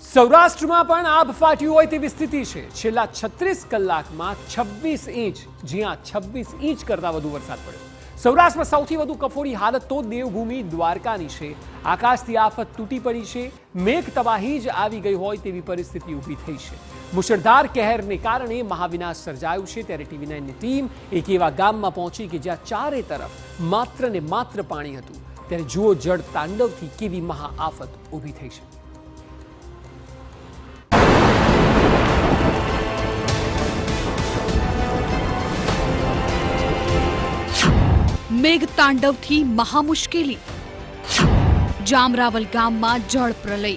સૌરાષ્ટ્રમાં પણ આભ ફાટ્યું હોય તેવી સ્થિતિ છે। છેલ્લા 36 કલાકમાં 26 ઇંચ, જ્યાં 26 ઇંચ કરતાં વધુ વરસાદ પડ્યો। સૌરાષ્ટ્રમાં સૌથી વધુ કફોડી હાલત તો દેવભૂમિ દ્વારકાની છે। આકાશથી આફત તૂટી પડી છે, મેઘ તબાહી જ આવી ગઈ હોય તેવી પરિસ્થિતિ ઊભી થઈ છે। મુશળધાર કહેરને કારણે મહાવિનાશ સર્જાયું છે। ત્યારે TV9ની ટીમ એક એવા ગામમાં પહોંચી કે જ્યાં ચારે તરફ માત્ર ને માત્ર પાણી હતું। ત્યારે જુઓ જળ તાંડવથી કેવી મહા આફત ઊભી થઈ છે। મેઘ તાંડવથી મહા મુશ્કેલી, જામરાવલ ગામમાં જળ પ્રલય।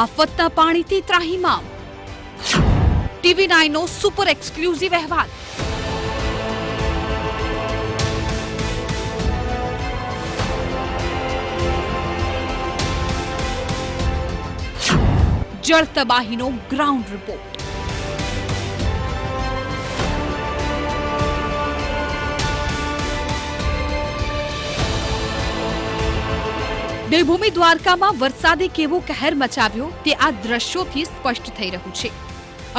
આફતના પાણીથી ત્રાહિમામ। TV9નો સુપર એક્સક્લુઝિવ અહેવાલ। જળ તબાહીનો ગ્રાઉન્ડ રિપોર્ટ। દેવભૂમિ દ્વારકામાં વરસાદે કેવો કહેર મચાવ્યો તે આ દ્રશ્યોથી સ્પષ્ટ થઈ રહ્યું છે।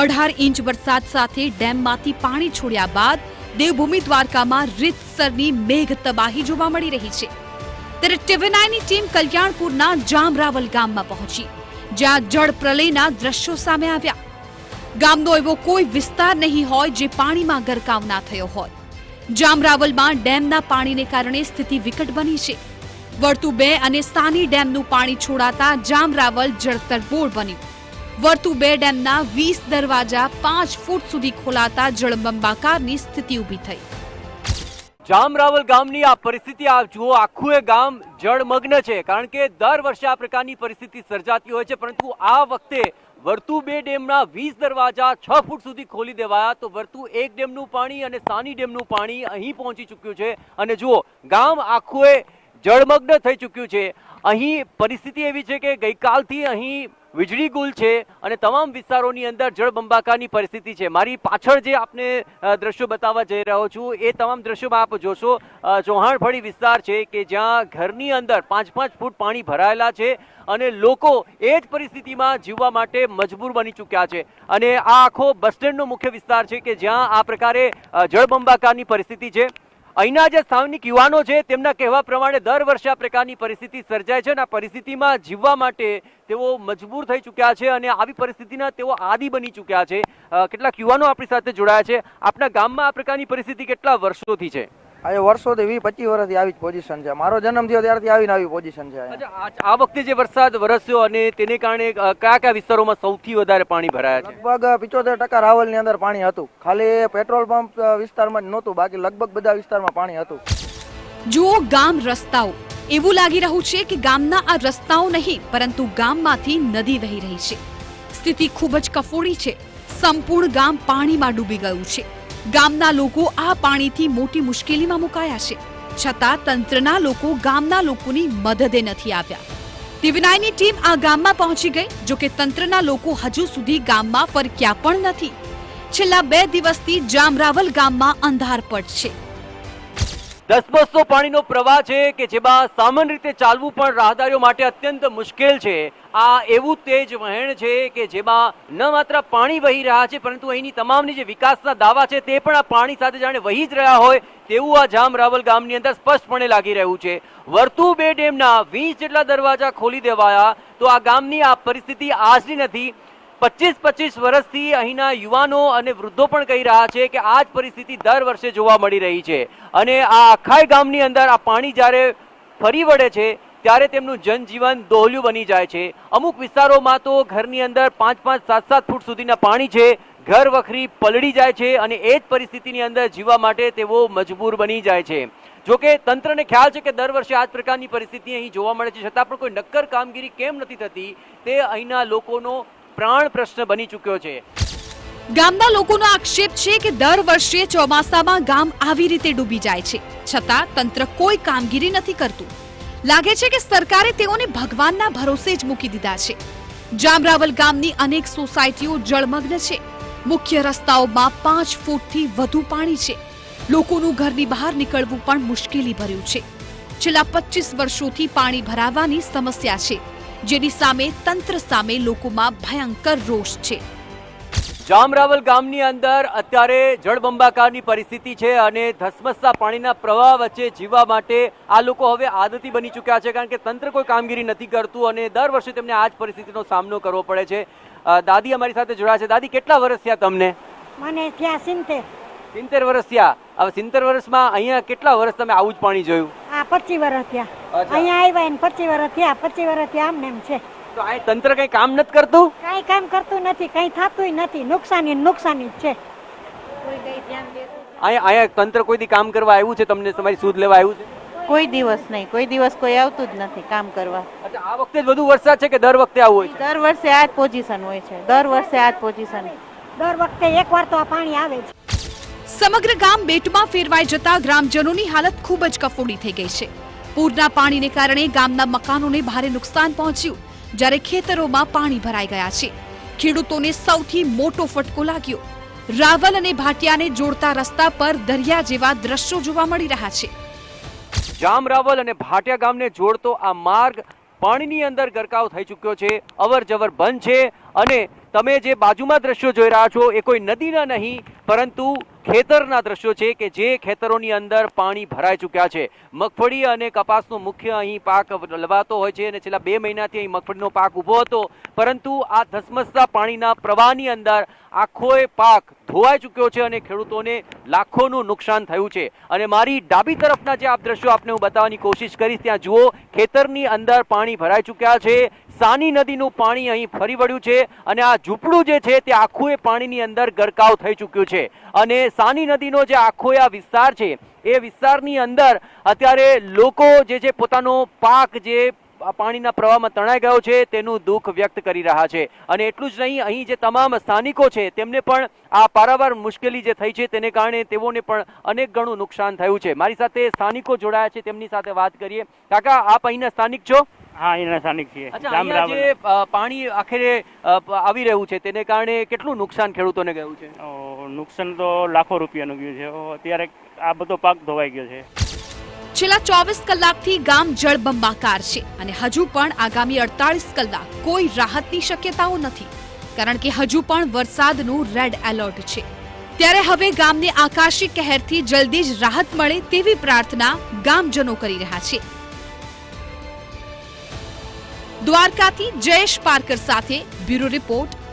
18 ઇંચ વરસાદ સાથે ડેમમાંથી પાણી છોડ્યા બાદ દેવભૂમિ દ્વારકામાં રીતસરની મેઘ તબાહી જોવા મળી રહી છે। ત્યારે TV9ની ટીમ કલ્યાણપુરના જામરાવલ ગામમાં પહોંચી, જ્યાં જળ પ્રલયના દ્રશ્યો સામે આવ્યા। ગામનો એવો કોઈ વિસ્તાર નહીં હોય જે પાણીમાં ગરકાવ ના થયો હોય। જામરાવલમાં ડેમના પાણીને કારણે સ્થિતિ વિકટ બની છે। વર્તુ 2 અને સાની ડેમનું પાણી છોડાતા જામરાવલ જળતરબોળ બન્યું। વર્તુ 2 ડેમના 20 દરવાજા 5 ફૂટ સુધી ખોલાતા જળબંબાકારની સ્થિતિ ઊભી થઈ। જામરાવલ ગામની આ પરિસ્થિતિ આપ જુઓ, આખું એ ગામ જળમગ્ન છે, કારણ કે દર વર્ષે આ પ્રકારની પરિસ્થિતિ સર્જાતી હોય છે। પરંતુ આ વખતે વર્તુ 2 ડેમના 20 દરવાજા 6 ફૂટ સુધી ખોલી દેવાયા તો વર્તુ 1 ડેમનું પાણી અને સાની ડેમનું પાણી અહીં પહોંચી ચૂક્યું છે। અને જુઓ, ગામ આખું એ જળમગ્ન થઈ ચૂક્યું છે। અહીં પરિસ્થિતિ એવી છે કે ગઈકાલથી અહીં વીજળી ગુલ છે અને તમામ વિસ્તારોની અંદર જળબંબાકારની પરિસ્થિતિ છે। મારી પાછળ જે આપને દ્રશ્યો બતાવવા જઈ રહ્યો છું એ તમામ દ્રશ્યોમાં આપ જોશો ચૌહાણફળી વિસ્તાર છે કે જ્યાં ઘરની અંદર 5-5 ફૂટ પાણી ભરાયેલા છે અને લોકો એ જ પરિસ્થિતિમાં જીવવા માટે મજબૂર બની ચૂક્યા છે। અને આ આખો બસ સ્ટેન્ડનો મુખ્ય વિસ્તાર છે કે જ્યાં આ પ્રકારે જળબંબાકારની પરિસ્થિતિ છે। અહીંના જે સ્થાનિક યુવાનો છે તેમના કહેવા પ્રમાણે દર વર્ષે આ પ્રકારની પરિસ્થિતિ સર્જાય છે અને આ પરિસ્થિતિમાં જીવવા માટે તેઓ મજબૂર થઈ ચૂક્યા છે અને આવી પરિસ્થિતિના તેઓ આદી બની ચૂક્યા છે। કેટલાક યુવાનો આપણી સાથે જોડાયા છે। આપના ગામમાં આ પ્રકારની પરિસ્થિતિ કેટલા વર્ષોથી છે? આજે વર્ષોથી 20-25 વર્ષથી આવી જ પોઝિશન છે। મારો જન્મ થયો ત્યારથી આવીને આવી પોઝિશન છે। આ વખતે જે વરસાદ વરસ્યો અને તેને કારણે કયા કયા વિસ્તારોમાં સૌથી વધારે પાણી ભરાયા છે? લગભગ 75% રાવલની અંદર પાણી હતું। ખાલી પેટ્રોલ પંપ વિસ્તારમાં જ નહોતું, બાકી લગભગ બધા વિસ્તારમાં પાણી હતું। જુઓ ગામ રસ્તાઓ, એવું લાગી રહ્યું છે કે ગામના આ રસ્તાઓ નહીં પરંતુ ગામમાંથી નદી વહી રહી છે। સ્થિતિ ખૂબ જ કફોડી છે। સંપૂર્ણ ગામ પાણીમાં ડૂબી ગયું છે। ગામના લોકો આ પાણીથી મોટી મુશ્કેલીમાં મુકાયા છે, છતાં તંત્રના લોકો ગામના લોકોની મદદે નથી આવ્યા। TV9ની ટીમ આ ગામમાં પહોંચી ગઈ, જો કે તંત્રના લોકો હજુ સુધી ગામમાં ફરક્યા પણ નથી। છેલ્લા 2 દિવસથી જામરાવલ ગામમાં અંધારપટ છે। ધસમસતો પાણીનો પ્રવાહ છે કે જેમાં સામાન્ય રીતે ચાલવું પણ રાહદારીઓ માટે અત્યંત મુશ્કેલ છે। આ એવું તેજ વહેણ છે કે જેમાં ન માત્ર પાણી વહી રહ્યા છે પરંતુ અહીંની તમામની જે વિકાસના દાવા છે તે પણ આ પાણી સાથે જાણે વહી જ રહ્યા હોય તેવું આ જામરાવલ ગામની અંદર સ્પષ્ટપણે લાગી રહ્યું છે। વર્તુ 2 ડેમના 20 જેટલા દરવાજા ખોલી દેવાયા તો આ ગામની આ પરિસ્થિતિ આજની નથી। 25-25 વર્ષથી અહીંના યુવાનો અને વૃદ્ધો પણ કહી રહ્યા છે કે આ જ પરિસ્થિતિ દર વર્ષે જોવા મળી રહી છે અને આ આખા ગામની અંદર આ પાણી જ્યારે ફરી વળે છે ત્યારે તેમનું જનજીવન દોહલ્યું બની જાય છે। અમુક વિસ્તારોમાં તો ઘરની અંદર 5-5, 7-7 ફૂટ સુધીના પાણી છે। ઘર વખરી પલળી જાય છે અને એ જ પરિસ્થિતિની અંદર જીવવા માટે તેઓ મજબૂર બની જાય છે। જોકે તંત્રને ખ્યાલ છે કે દર વર્ષે આ જ પ્રકારની પરિસ્થિતિ અહીં જોવા મળે છે, છતાં પણ કોઈ નક્કર કામગીરી કેમ નથી થતી તે અહીંના લોકોનો પ્રાણ પ્રશ્ન બની ચૂક્યો છે। ગામના લોકોનો આક્ષેપ છે કે દર વર્ષે ચોમાસામાં ગામ આવી રીતે ડૂબી જાય છે, છતાં તંત્ર કોઈ કામગીરી નથી કરતું। લાગે છે કે સરકારે તેઓને ભગવાનના ભરોસે જ મૂકી દીધા છે। જામરાવલ ગામની અનેક સોસાયટીઓ જળમગ્ન છે. મુખ્ય રસ્તાઓમાં 5 ફૂટથી વધુ પાણી છે. લોકોનું ઘરની બહાર નીકળવું પણ મુશ્કેલી ભર્યું છે. છેલ્લા 25 વર્ષોથી પાણી ભરાવાની સમસ્યા છે, જેની સામે તંત્ર સામે લોકોમાં ભયંકર રોષ છે. જામરાવલ ગામની અંદર અત્યારે જળબંબાકારની પરિસ્થિતિ છે અને ધસમસતા પાણીના પ્રવાહ વચ્ચે જીવવા માટે આ લોકો હવે આદતી બની ચૂક્યા છે, કારણ કે તંત્ર કોઈ કામગીરી નથી કરતું અને દર વર્ષે તેમને આ જ પરિસ્થિતિનો સામનો કરવો પડે છે. દાદી અમારી સાથે જોડાયા છે. દાદી, કેટલા વર્ષ થયા તમને? મને ત્યાં 70 વર્ષ થયા. હવે 70 વર્ષમાં અહીંયા કેટલા વર્ષ તમે આવું જ પાણી જોયું? આ 25 વર્ષ થયા. અહીંયા આવ્યા ને 25 વર્ષ થયા. 25 વર્ષ થયા આમ ને એમ છે. તો આ તંત્ર કઈ કામ નથી કરતું? કઈ કામ કરતું નથી, કઈ થતું નથી. નુકસાની નુકસાની જ છે. અહીંયા તંત્ર કોઈ દી કામ કરવા આવ્યું છે? તમને તમારી સુધ લેવા આવ્યું છે? કોઈ દિવસ નહીં, કોઈ દિવસ કોઈ આવતું જ નથી કામ કરવા. અચ્છા, આ વખતે જ વધુ વરસાદ છે કે દર વખતે આવું હોય છે? દર વર્ષે આ જ પોઝિશન હોય છે. દર વર્ષે આ જ પોઝિશન. દર વખતે એકવાર તો આ પાણી આવે છે. સમગ્ર ગામ બેટમાં ફેરવાઈ જતા ગ્રામજનોની હાલત ખૂબ જ કફોડી થઈ ગઈ છે. પૂરના પાણીને કારણે ગામના મકાનોને ભારે નુકસાન પહોંચ્યું, જ્યારે ખેતરોમાં પાણી ભરાઈ ગયા છે. ખેડૂતોને સૌથી મોટો ફટકો લાગ્યો. રાવલ અને ભાટિયાને જોડતા રસ્તા પર દરિયા જેવા દ્રશ્યો જોવા મળી રહ્યા છે. જામરાવલ અને ભાટિયા ગામને જોડતો આ માર્ગ પાણીની અંદર ગરકાવ થઈ ચૂક્યો છે. અવર જવર બંધ છે અને તમે જે બાજુમાં દ્રશ્યો જોઈ રહ્યા છો એ કોઈ નદીના નહીં પરંતુ ખેતરના દ્રશ્યો છે કે જે ખેતરોની અંદર પાણી ભરાઈ ચૂક્યા છે. મગફળી અને કપાસનો મુખ્ય અહીં પાક લવાતો હોય છે અને છેલ્લા 2 મહિનાથી અહીં મગફળીનો પાક ઊભો હતો, પરંતુ આ ધસમસતા પાણીના પ્રવાહની અંદર આખોય પાક ધોવાઈ ચૂક્યો છે અને ખેડૂતોને લાખોનું નુકસાન થયું છે. અને મારી ડાબી તરફના જે આપ દ્રશ્યો આપને હું બતાવવાની કોશિશ કરીશ, ત્યાં જુઓ, ખેતરની અંદર પાણી ભરાઈ ચૂક્યા છે. સાની નદીનું પાણી અહીં ફરી વળ્યું છે અને આ ઝૂંપડું જે છે તે આખું પાણીની અંદર ગરકાવ થઈ ચૂક્યું છે. અને સાની નદીનો જે આખો આ વિસ્તાર છે એ વિસ્તારની અંદર અત્યારે લોકો જે છે પોતાનો પાક જે પાણીના પ્રવાહમાં તણાઈ ગયો છે તેનું દુઃખ વ્યક્ત કરી રહ્યા છે. અને એટલું જ નહીં, અહીં જે તમામ સ્થાનિકો છે તેમને પણ આ પારાવાર મુશ્કેલી જે થઈ છે તેને કારણે તેઓને પણ અનેક ગણું નુકસાન થયું છે. મારી સાથે સ્થાનિકો જોડાયા છે, તેમની સાથે વાત કરીએ. કાકા, આપ અહીંના સ્થાનિક છો? હા, અહીંના સ્થાનિક છીએ. અહીંયા જે પાણી આખરે આવી રહ્યું છે તેને કારણે કેટલું નુકસાન ખેડૂતોને ગયું છે? નુકસાન તો લાખો રૂપિયાનું ગયું છે. અત્યારે આ બધો પાક ધોવાઈ ગયો છે. છેલ્લા 24 કલાકથી ગામ જળબંબાકાર છે અને હજુ પણ આગામી 48 કલાક કોઈ રાહતની શક્યતાઓ નથી, કારણ કે હજુ પણ વરસાદનું રેડ એલર્ટ છે. ત્યારે હવે ગામને આકાશી કહેરથી જલ્દી જ રાહત મળે તેવી પ્રાર્થના ગામજનો કરી રહ્યા છે. દ્વારકાથી જયેશ પારકર સાથે બ્યુરો રિપોર્ટ